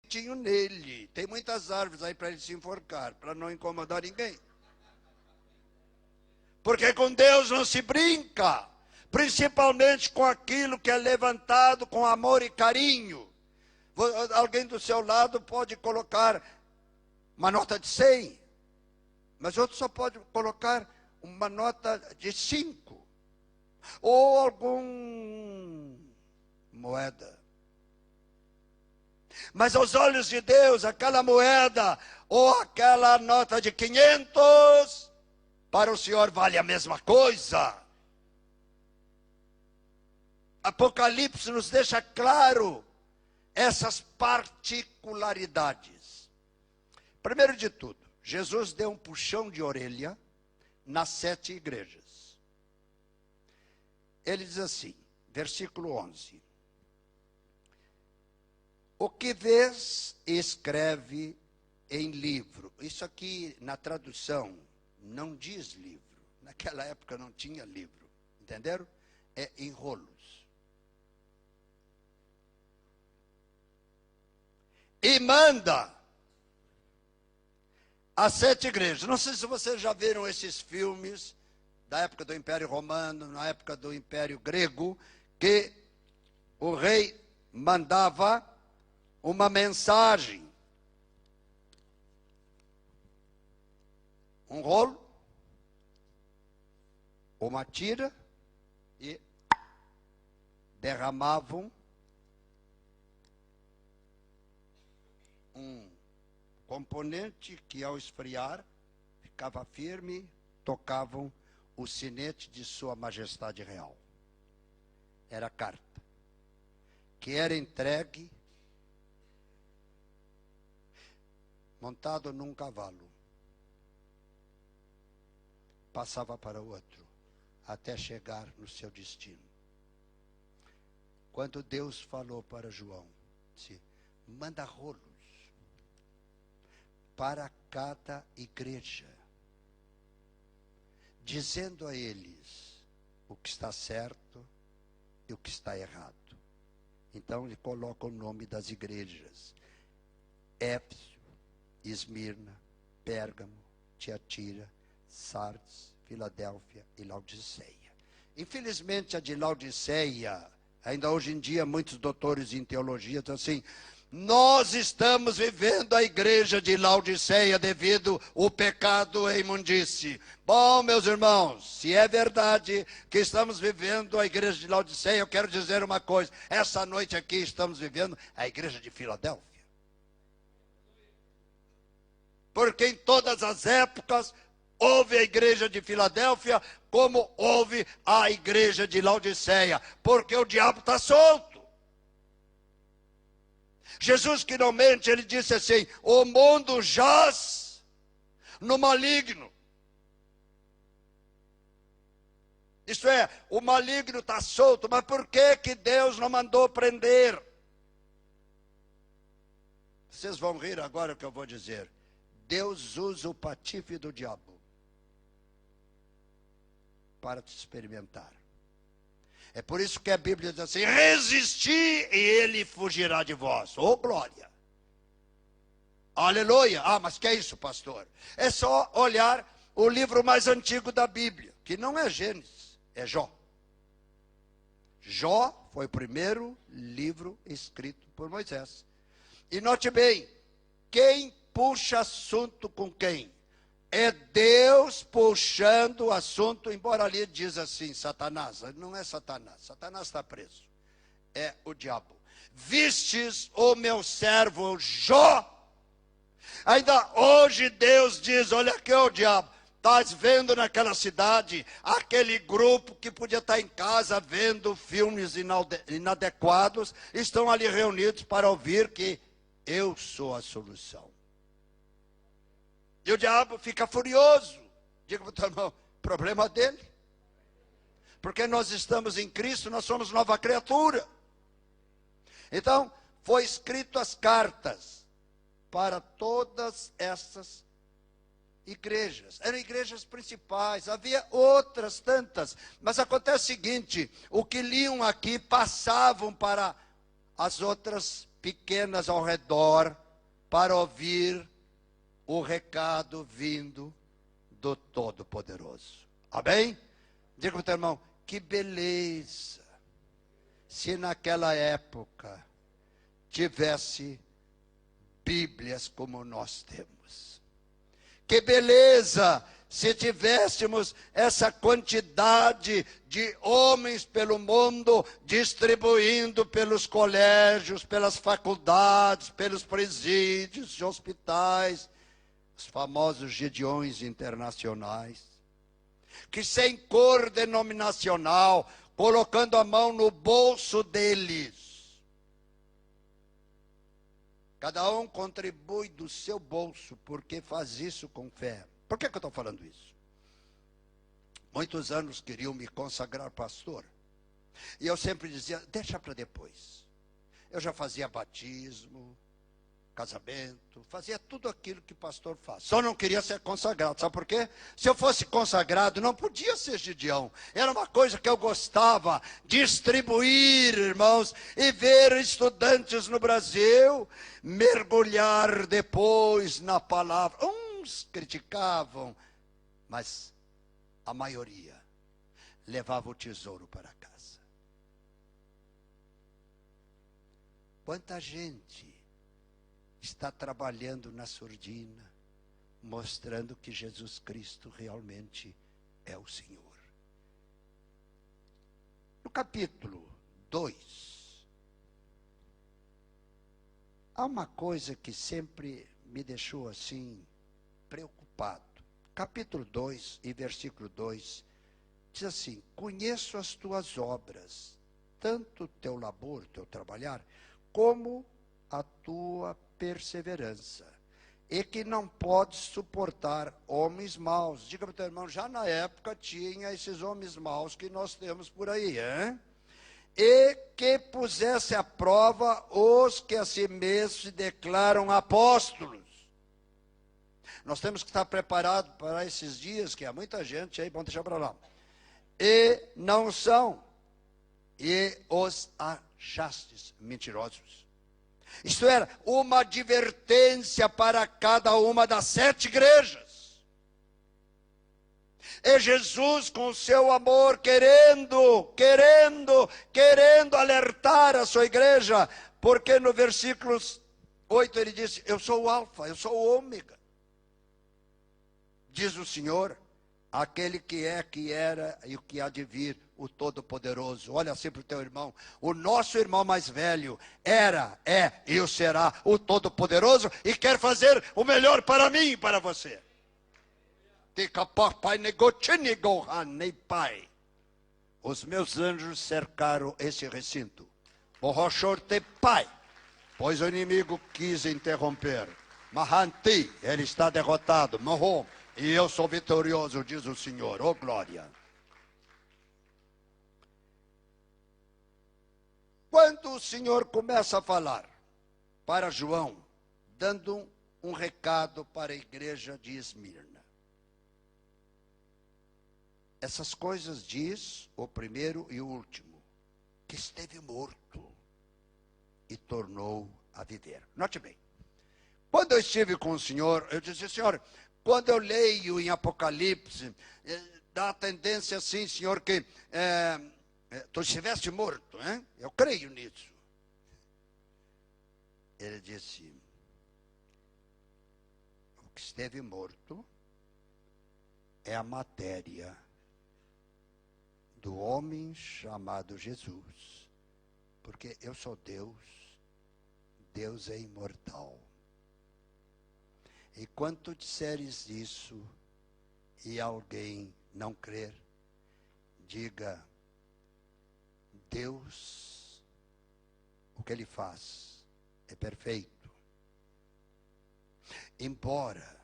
jeitinho nele. Tem muitas árvores aí para ele se enforcar, para não incomodar ninguém. Porque com Deus não se brinca, principalmente com aquilo que é levantado com amor e carinho. Alguém do seu lado pode colocar uma nota de 100, mas outro só pode colocar uma nota de 5, ou alguma moeda. Mas aos olhos de Deus, aquela moeda ou aquela nota de 500, para o Senhor vale a mesma coisa. Apocalipse nos deixa claro essas particularidades. Primeiro de tudo, Jesus deu um puxão de orelha nas 7 igrejas. Ele diz assim, versículo 11. O que vês, escreve em livro. Isso aqui na tradução não diz livro. Naquela época não tinha livro. Entenderam? É em rolos. E manda as 7 igrejas. Não sei se vocês já viram esses filmes da época do Império Romano, na época do Império Grego, que o rei mandava uma mensagem, um rolo, uma tira, e derramavam um componente que, ao esfriar, ficava firme, tocavam o sinete de Sua Majestade Real. Era a carta, que era entregue montado num cavalo. Passava para o outro, até chegar no seu destino. Quando Deus falou para João, disse, manda rolos para cada igreja, dizendo a eles o que está certo e o que está errado. Então ele coloca o nome das igrejas: Éfeso, Esmirna, Pérgamo, Tiatira, Sardes, Filadélfia e Laodiceia. Infelizmente a de Laodiceia, ainda hoje em dia muitos doutores em teologia dizem assim, nós estamos vivendo a igreja de Laodiceia devido ao pecado e imundície. Bom, meus irmãos, se é verdade que estamos vivendo a igreja de Laodiceia, eu quero dizer uma coisa, essa noite aqui estamos vivendo a igreja de Filadélfia. Porque em todas as épocas houve a igreja de Filadélfia, como houve a igreja de Laodiceia, porque o diabo está solto. Jesus que não mente, ele disse assim, o mundo jaz no maligno. Isto é, o maligno está solto, mas por que que Deus não mandou prender? Vocês vão rir agora o que eu vou dizer. Deus usa o patife do diabo para te experimentar. É por isso que a Bíblia diz assim, resisti e ele fugirá de vós. Oh, glória! Aleluia! Ah, mas que é isso, pastor? É só olhar o livro mais antigo da Bíblia, que não é Gênesis, é Jó. Jó foi o primeiro livro escrito por Moisés. E note bem, quem puxa assunto com quem? É Deus puxando o assunto, embora ali diz assim, Satanás. Não é Satanás, Satanás está preso. É o diabo. Vistes o meu servo Jó? Ainda hoje Deus diz, olha aqui o diabo. Estás vendo naquela cidade, aquele grupo que podia estar em casa vendo filmes inadequados, estão ali reunidos para ouvir que eu sou a solução. E o diabo fica furioso. Diga para o teu irmão, problema dele. Porque nós estamos em Cristo, nós somos nova criatura. Então, foi escrito as cartas para todas essas igrejas. Eram igrejas principais, havia outras tantas. Mas acontece o seguinte, o que liam aqui passavam para as outras pequenas ao redor para ouvir o recado vindo do Todo-Poderoso. Amém? Diga para o teu irmão, que beleza se naquela época tivesse Bíblias como nós temos. Que beleza se tivéssemos essa quantidade de homens pelo mundo distribuindo pelos colégios, pelas faculdades, pelos presídios e hospitais, os famosos Gideões internacionais, que sem cor denominacional, colocando a mão no bolso deles, cada um contribui do seu bolso, porque faz isso com fé. Por que eu estou falando isso? Muitos anos queriam me consagrar pastor. E eu sempre dizia, deixa para depois. Eu já fazia batismo, casamento, fazia tudo aquilo que pastor faz. Só não queria ser consagrado. Sabe por quê? Se eu fosse consagrado, não podia ser Gideão. Era uma coisa que eu gostava, distribuir, irmãos, e ver estudantes no Brasil mergulhar depois na palavra. Uns criticavam, mas a maioria levava o tesouro para casa. Quanta gente está trabalhando na surdina, mostrando que Jesus Cristo realmente é o Senhor. No capítulo 2, há uma coisa que sempre me deixou assim, preocupado. Capítulo 2 e versículo 2, diz assim, conheço as tuas obras, tanto o teu labor, teu trabalhar, como a tua perseverança, e que não podes suportar homens maus. Diga para o teu irmão, já na época tinha esses homens maus que nós temos por aí, hein? E que pusesse à prova os que a si mesmos se declaram apóstolos. Nós temos que estar preparados para esses dias, que há muita gente aí, vamos deixar para lá. E não são, e os achastes mentirosos. Isto era uma advertência para cada uma das 7 igrejas. E Jesus, com o seu amor, querendo alertar a sua igreja, porque no versículo 8 ele disse, eu sou o alfa, eu sou o ômega. Diz o Senhor, aquele que é, que era e o que há de vir, o Todo-Poderoso. Olha assim para o teu irmão, o nosso irmão mais velho era, é e o será o Todo-Poderoso e quer fazer o melhor para mim e para você. Os meus anjos cercaram esse recinto, pois o inimigo quis interromper. Mahanti, ele está derrotado, Mahom, e eu sou vitorioso, diz o Senhor, oh glória. Quando o Senhor começa a falar para João, dando um recado para a igreja de Esmirna. Essas coisas diz o primeiro e o último, que esteve morto e tornou a viver. Note bem, quando eu estive com o Senhor, eu disse, Senhor, quando eu leio em Apocalipse, dá a tendência assim, Senhor, que tu estiveste morto, hein? Eu creio nisso. Ele disse, o que esteve morto é a matéria do homem chamado Jesus, porque eu sou Deus, Deus é imortal. E quando tu disseres isso e alguém não crer, diga, Deus, o que ele faz é perfeito. Embora